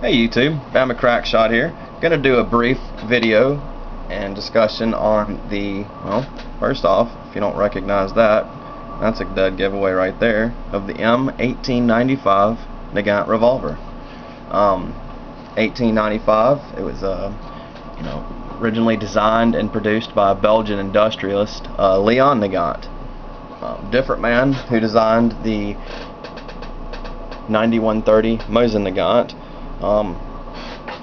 Hey YouTube, I'm a crack shot here. Gonna do a brief video and discussion on the, well, first off, if you don't recognize that, that's a dead giveaway right there, of the M1895 Nagant Revolver. 1895, it was originally designed and produced by a Belgian industrialist, Leon Nagant. Different man who designed the 9130 Mosin Nagant.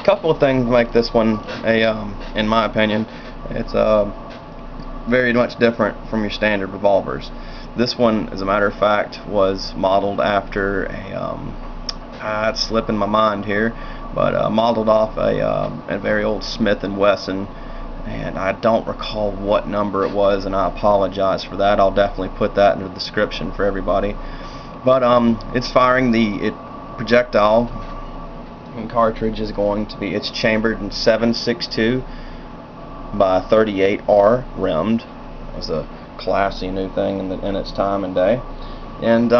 Couple of things make this one in my opinion, it's very much different from your standard revolvers. This one, as a matter of fact, was modeled after it's slipping my mind here, but modeled off a very old Smith & Wesson, and I don't recall what number it was, and I apologize for that. I'll definitely put that in the description for everybody. But it's firing the projectile and cartridge is going to be, it's chambered in 7.62 by 38R rimmed. It was a classy new thing in its time and day, and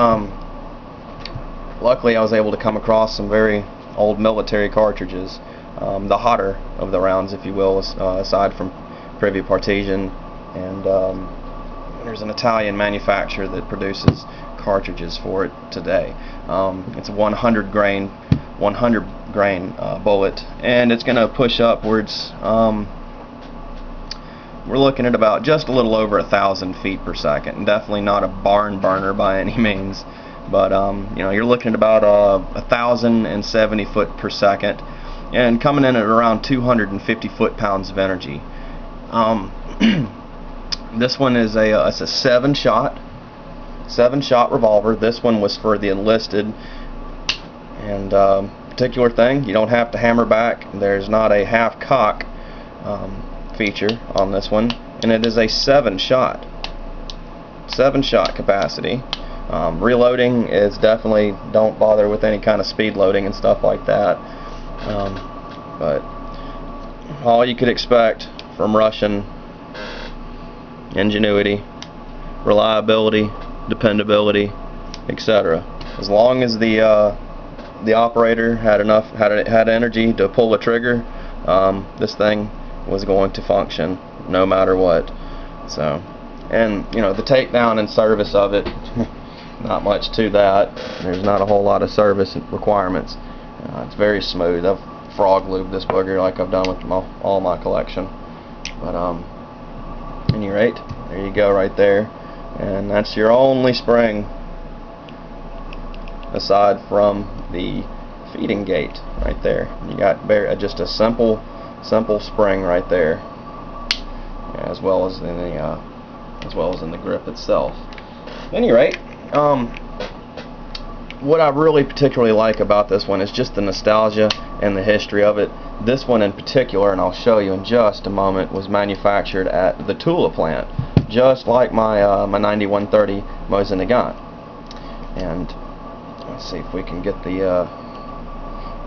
luckily I was able to come across some very old military cartridges, the hotter of the rounds, if you will, aside from Privy Partisan, and there's an Italian manufacturer that produces cartridges for it today. It's a 100 grain bullet, and it's going to push upwards. We're looking at about just a little over 1,000 feet per second, and definitely not a barn burner by any means, but you're looking at about 1,070 foot per second, and coming in at around 250 foot-pounds of energy. This one is it's a seven shot revolver. This one was for the enlisted, and particular thing, you don't have to hammer back. There's not a half cock feature on this one, and it is a seven shot capacity. Reloading is definitely, don't bother with any kind of speed loading and stuff like that, but all you could expect from Russian: ingenuity, reliability, dependability, etc. As long as the operator had energy to pull the trigger, this thing was going to function no matter what. So, and the takedown and service of it, not much to that. There's not a whole lot of service requirements. It's very smooth. I've frog lubed this booger like I've done with all my collection. But at any rate, there you go right there, and that's your only spring aside from the feeding gate right there. You got just a simple spring right there, as well as in the grip itself. At any rate, what I really particularly like about this one is just the nostalgia and the history of it. This one in particular, and I'll show you in just a moment, was manufactured at the Tula plant, just like my 9130 Mosin Nagant. And let's see if we can get the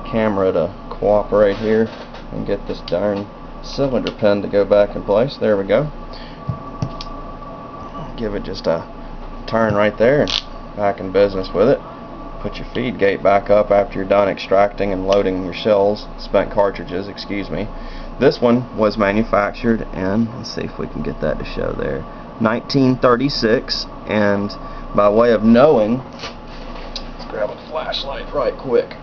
camera to cooperate here and get this darn cylinder pin to go back in place. There we go. Give it just a turn right there, and back in business with it. Put your feed gate back up after you're done extracting and loading your shells, spent cartridges, excuse me. This one was manufactured in, let's see if we can get that to show there, 1936, and by way of knowing, let's grab a flashlight right quick,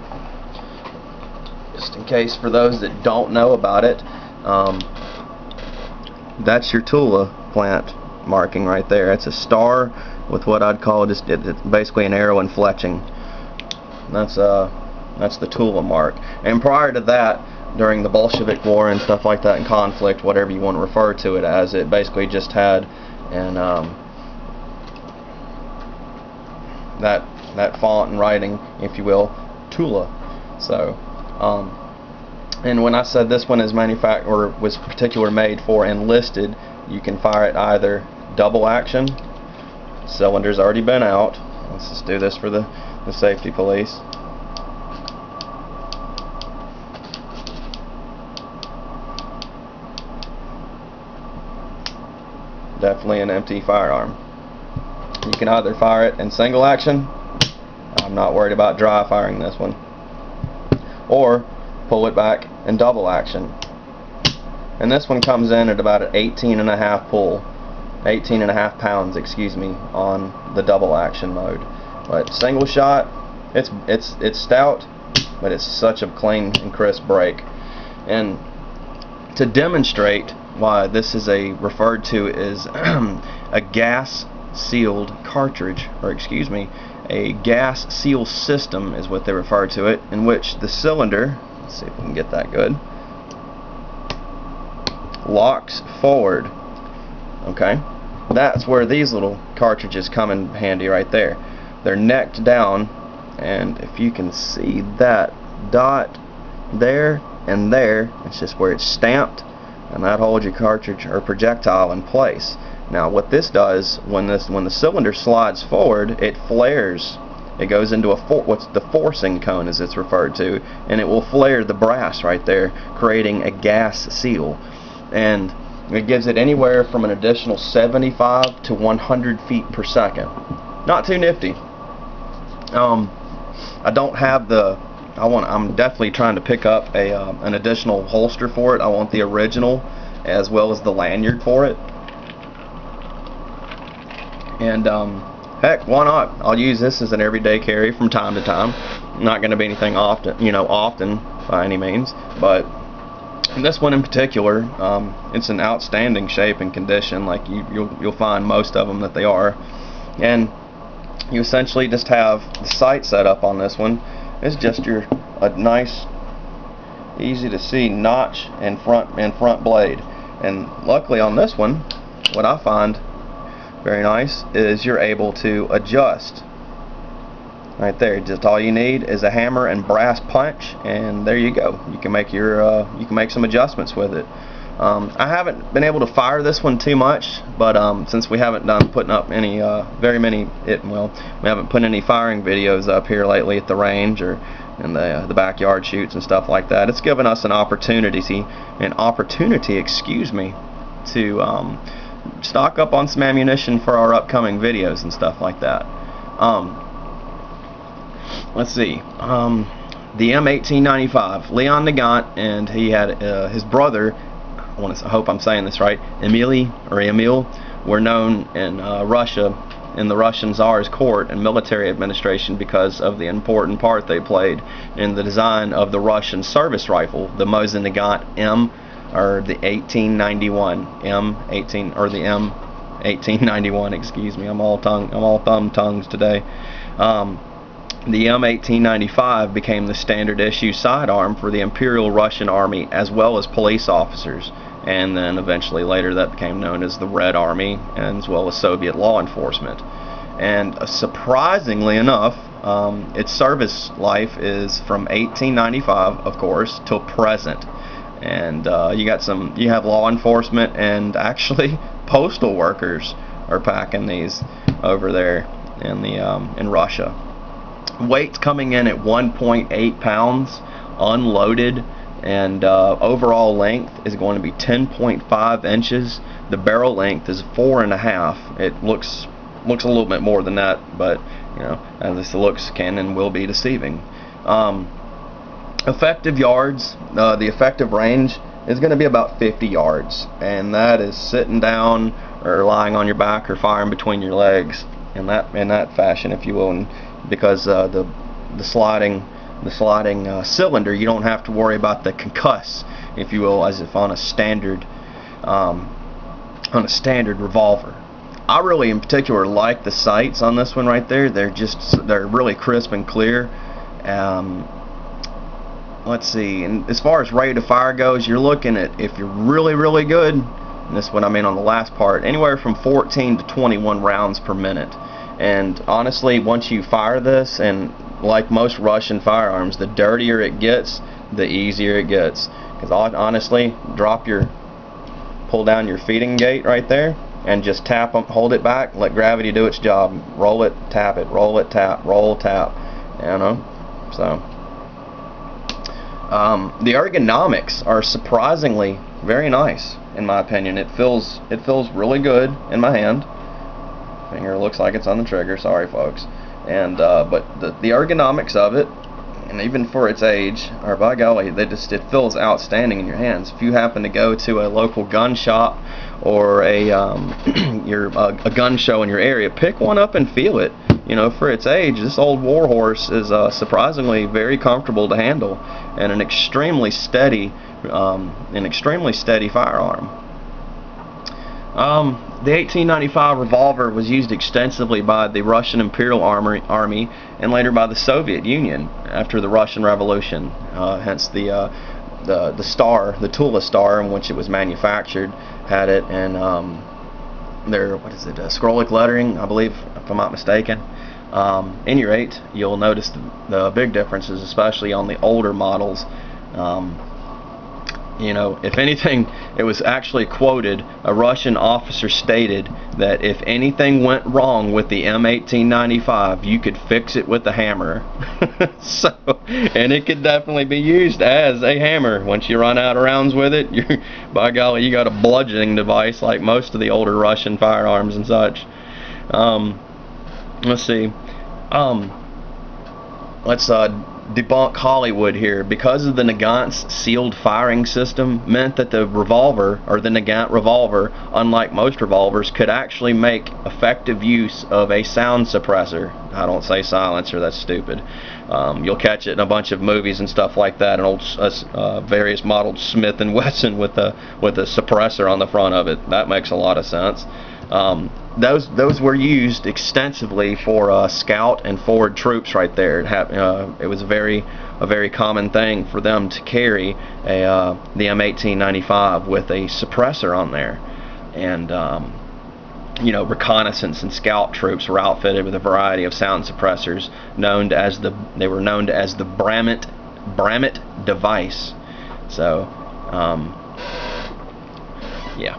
just in case for those that don't know about it. That's your Tula plant marking right there. It's a star with what I'd call it's basically an arrow and fletching. That's the Tula mark. And prior to that, during the Bolshevik War and stuff like that, in conflict, whatever you want to refer to it as, it basically just had that font and writing, if you will, Tula. So, and when I said this one is manufactured or was particularly made for enlisted, you can fire it either double action. Cylinder's already been out. Let's just do this for the safety police. Definitely an empty firearm. You can either fire it in single action. I'm not worried about dry firing this one. Or pull it back, and double action. And this one comes in at about an 18.5 pull, 18.5 pounds, excuse me, on the double action mode. But single shot, it's stout, but it's such a clean and crisp break. And to demonstrate why this is referred to as a gas sealed cartridge, or excuse me, a gas seal system is what they refer to it, in which the cylinder, let's see if we can get that good, locks forward. Okay, that's where these little cartridges come in handy right there. They're necked down, and if you can see that dot there and there, it's just where it's stamped, and that holds your cartridge or projectile in place. Now what this does, when the cylinder slides forward, it flares. It goes into what's the forcing cone, as it's referred to, and it will flare the brass right there, creating a gas seal. And it gives it anywhere from an additional 75 to 100 feet per second. Not too nifty. I don't have I'm definitely trying to pick up an additional holster for it. I want the original as well as the lanyard for it. And heck, why not? I'll use this as an everyday carry from time to time. Not going to be anything often by any means, but this one in particular, it's in outstanding shape and condition, like you'll find most of them that they are. And you essentially just have the sight set up on this one. It's just a nice, easy to see notch in front blade. And luckily on this one, what I find very nice is you're able to adjust right there. Just all you need is a hammer and brass punch, and there you go. You can make some adjustments with it. I haven't been able to fire this one too much, but since we haven't putting up any we haven't put any firing videos up here lately at the range or in the backyard shoots and stuff like that. It's given us an opportunity, excuse me, to stock up on some ammunition for our upcoming videos and stuff like that. Let's see, the M1895, Leon Nagant, and he had his brother, I hope I'm saying this right, Emil, were known in Russia, in the Russian Tsar's court and military administration, because of the important part they played in the design of the Russian service rifle, the Mosin Nagant M, or the 1891 M18, or the M1891. Excuse me, I'm all thumb tongues today. The M1895 became the standard issue sidearm for the Imperial Russian Army as well as police officers, and then eventually later that became known as the Red Army, and as well as Soviet law enforcement. And surprisingly enough, its service life is from 1895, of course, till present. And you have law enforcement and actually postal workers are packing these over there in Russia. Weight's coming in at 1.8 pounds unloaded, and overall length is going to be 10.5 inches. The barrel length is 4.5. It looks a little bit more than that, but as this looks can and will be deceiving. Effective yards, the effective range is going to be about 50 yards, and that is sitting down or lying on your back or firing between your legs in that fashion, if you will. And because the sliding cylinder, you don't have to worry about the concuss, if you will, as if on a standard revolver. I really in particular like the sights on this one right there. They're really crisp and clear. Let's see, and as far as rate of fire goes, you're looking at, if you're really good, and this is what I mean on the last part, anywhere from 14 to 21 rounds per minute. And honestly, once you fire this, and like most Russian firearms, the dirtier it gets, the easier it gets. Because honestly, pull down your feeding gate right there, and just tap them, hold it back, let gravity do its job. Roll it, tap it, roll it, tap, roll, tap. So the ergonomics are surprisingly very nice, in my opinion. It feels really good in my hand. Finger looks like it's on the trigger. Sorry, folks. And but the ergonomics of it, and even for its age, or by golly, it feels outstanding in your hands. If you happen to go to a local gun shop or a a gun show in your area, pick one up and feel it. You know, for its age, this old warhorse is surprisingly very comfortable to handle, and an extremely steady firearm. The 1895 revolver was used extensively by the Russian Imperial Army and later by the Soviet Union after the Russian Revolution. Hence the star, the Tula star in which it was manufactured, had it in their Scrollic lettering, I believe, if I'm not mistaken. Any rate, you'll notice the big differences, especially on the older models. You know, if anything, it was actually quoted, a Russian officer stated that if anything went wrong with the M1895, you could fix it with a hammer. So, and it could definitely be used as a hammer. Once you run out of rounds with it, by golly, you got a bludgeoning device like most of the older Russian firearms and such. Let's see. Let's debunk Hollywood here. Because of the Nagant's sealed firing system meant that the revolver, or the Nagant revolver, unlike most revolvers, could actually make effective use of a sound suppressor. I don't say silencer, that's stupid. You'll catch it in a bunch of movies and stuff like that, an old various modeled Smith & Wesson with a suppressor on the front of it. That makes a lot of sense. Those were used extensively for scout and forward troops right there. It was a very common thing for them to carry the M1895 with a suppressor on there. And you know, reconnaissance and scout troops were outfitted with a variety of sound suppressors they were known as the Bramett device. So yeah.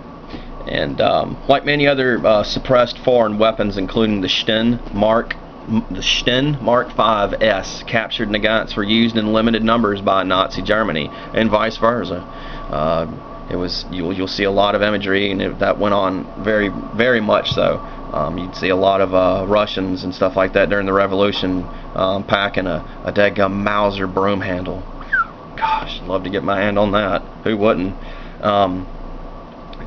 And like many other suppressed foreign weapons, including the Sten Mark V's, captured Nagants were used in limited numbers by Nazi Germany, and vice versa. You'll see a lot of imagery, and that went on very much so. You'd see a lot of Russians and stuff like that during the Revolution packing a daggum Mauser broom handle. Gosh, I'd love to get my hand on that. Who wouldn't?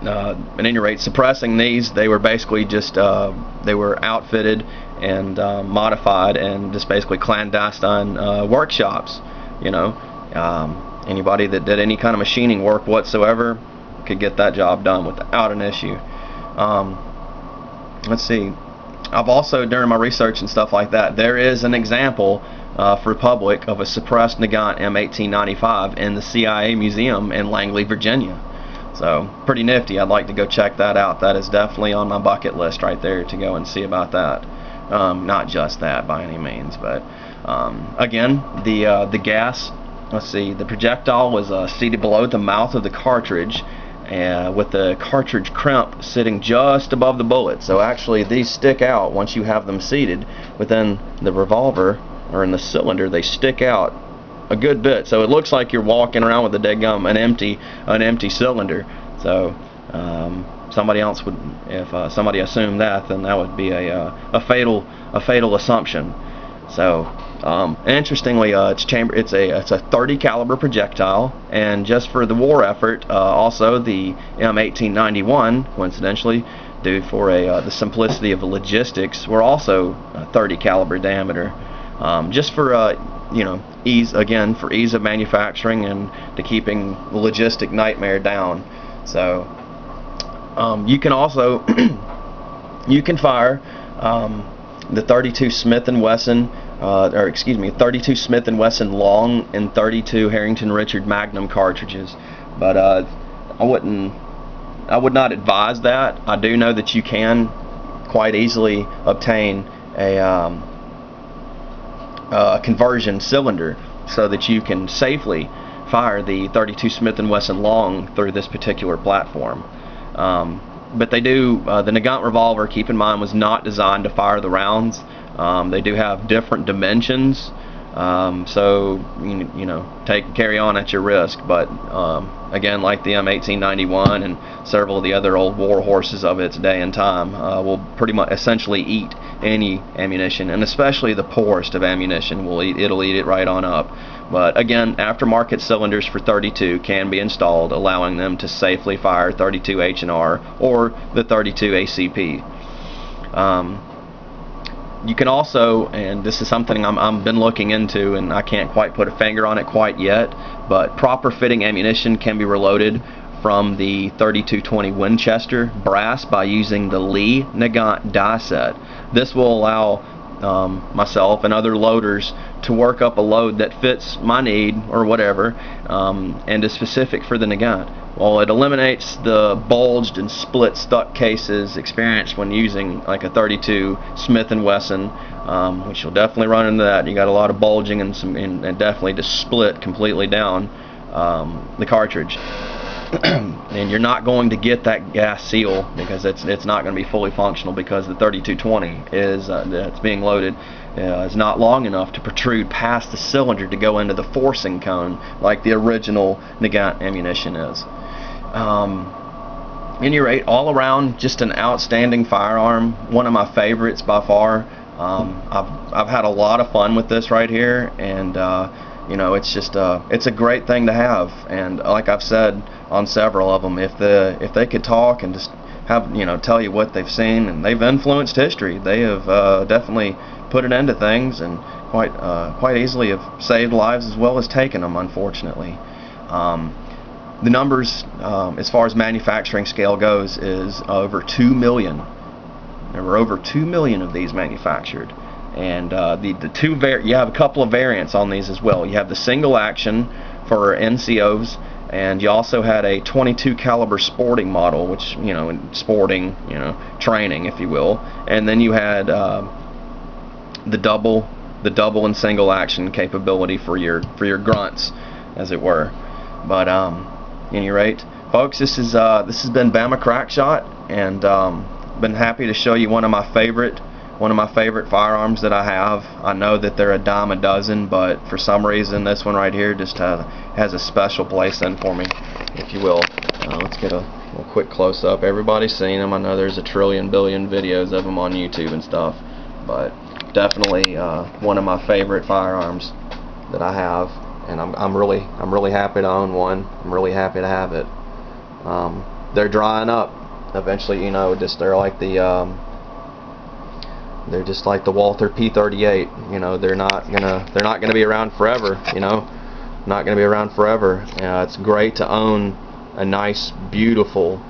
At any rate, suppressing these, they were basically just they were outfitted and modified and just basically clandestine workshops. You know, anybody that did any kind of machining work whatsoever could get that job done without an issue. Let's see. I've also, during my research and stuff like that, there is an example for public of a suppressed Nagant M1895 in the CIA Museum in Langley, Virginia. So, pretty nifty. I'd like to go check that out. That is definitely on my bucket list right there to go and see about that. Not just that by any means, but again, the gas, let's see, the projectile was seated below the mouth of the cartridge, with the cartridge crimp sitting just above the bullet. So actually these stick out once you have them seated within the revolver, or in the cylinder. They stick out a good bit, so it looks like you're walking around with an empty cylinder. So somebody else would, if somebody assumed that, then that would be a fatal assumption. So interestingly, it's a 30 caliber projectile, and just for the war effort, also the M1891, coincidentally, due for the simplicity of the logistics, were also a 30 caliber diameter, just for you know, ease of manufacturing and to keeping the logistic nightmare down. So you can also you can fire the 32 Smith & Wesson, 32 Smith & Wesson long and 32 Harrington Richard Magnum cartridges, but I would not advise that. I do know that you can quite easily obtain a conversion cylinder so that you can safely fire the 32 Smith & Wesson long through this particular platform. But they do, the Nagant revolver, keep in mind, was not designed to fire the rounds. They do have different dimensions So carry on at your risk. But again, like the M1891 and several of the other old war horses of its day and time, will pretty much essentially eat any ammunition, and especially the poorest of ammunition it'll eat it right on up. But again, aftermarket cylinders for 32 can be installed, allowing them to safely fire 32 H&R or the 32 ACP. You can also, and this is something I've been looking into, and I can't quite put a finger on it quite yet, but proper fitting ammunition can be reloaded from the 3220 Winchester brass by using the Lee Nagant die set. This will allow myself and other loaders to work up a load that fits my need or whatever, and is specific for the Nagant. Well, it eliminates the bulged and split stuck cases experienced when using like a 32 Smith & Wesson, which you'll definitely run into that. You got a lot of bulging and definitely just split completely down the cartridge. And you're not going to get that gas seal because it's not going to be fully functional, because the 3220 is that's being loaded is not long enough to protrude past the cylinder to go into the forcing cone like the original Nagant ammunition is. At any rate, all around, just an outstanding firearm. One of my favorites by far. I've had a lot of fun with this right here, and it's just it's a great thing to have. And like I've said on several of them, if they could talk and just have tell you what they've seen, and they've influenced history. They have definitely put an end to things, and quite easily have saved lives as well as taken them, unfortunately. The numbers, as far as manufacturing scale goes, is over 2 million. There were over 2 million of these manufactured, and you have a couple of variants on these as well. You have the single action for NCOs, and you also had a 22 caliber sporting model, which sporting training, if you will, and then you had the double and single action capability for your grunts, as it were. But at any rate, folks, this has been Bama Crackshot, and been happy to show you one of my favorite firearms that I have. I know that they're a dime a dozen, but for some reason this one right here just has a special place in for me, if you will. Let's get a quick close-up. Everybody's seen them. I know there's a trillion billion videos of them on YouTube and stuff, but definitely one of my favorite firearms that I have, and I'm really happy to own one. I'm really happy to have it. They're drying up. Eventually, they're just like the Walther P38. They're not gonna be around forever. Not gonna be around forever. It's great to own a nice, beautiful,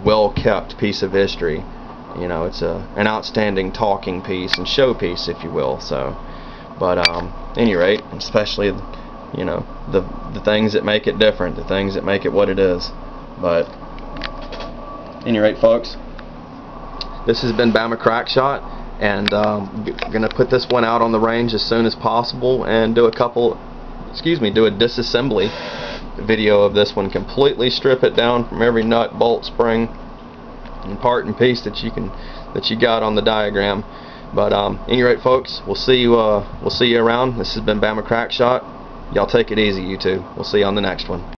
well-kept piece of history. It's an outstanding talking piece and showpiece, if you will. So, but at any rate, especially the things that make it different, the things that make it what it is. But at any rate, folks, this has been Bama Crackshot, and gonna put this one out on the range as soon as possible, and do a disassembly video of this one. Completely strip it down from every nut, bolt, spring, and part and piece that you got on the diagram. But at any rate, folks, we'll see you around. This has been Bama Crackshot. Y'all take it easy, you two. We'll see you on the next one.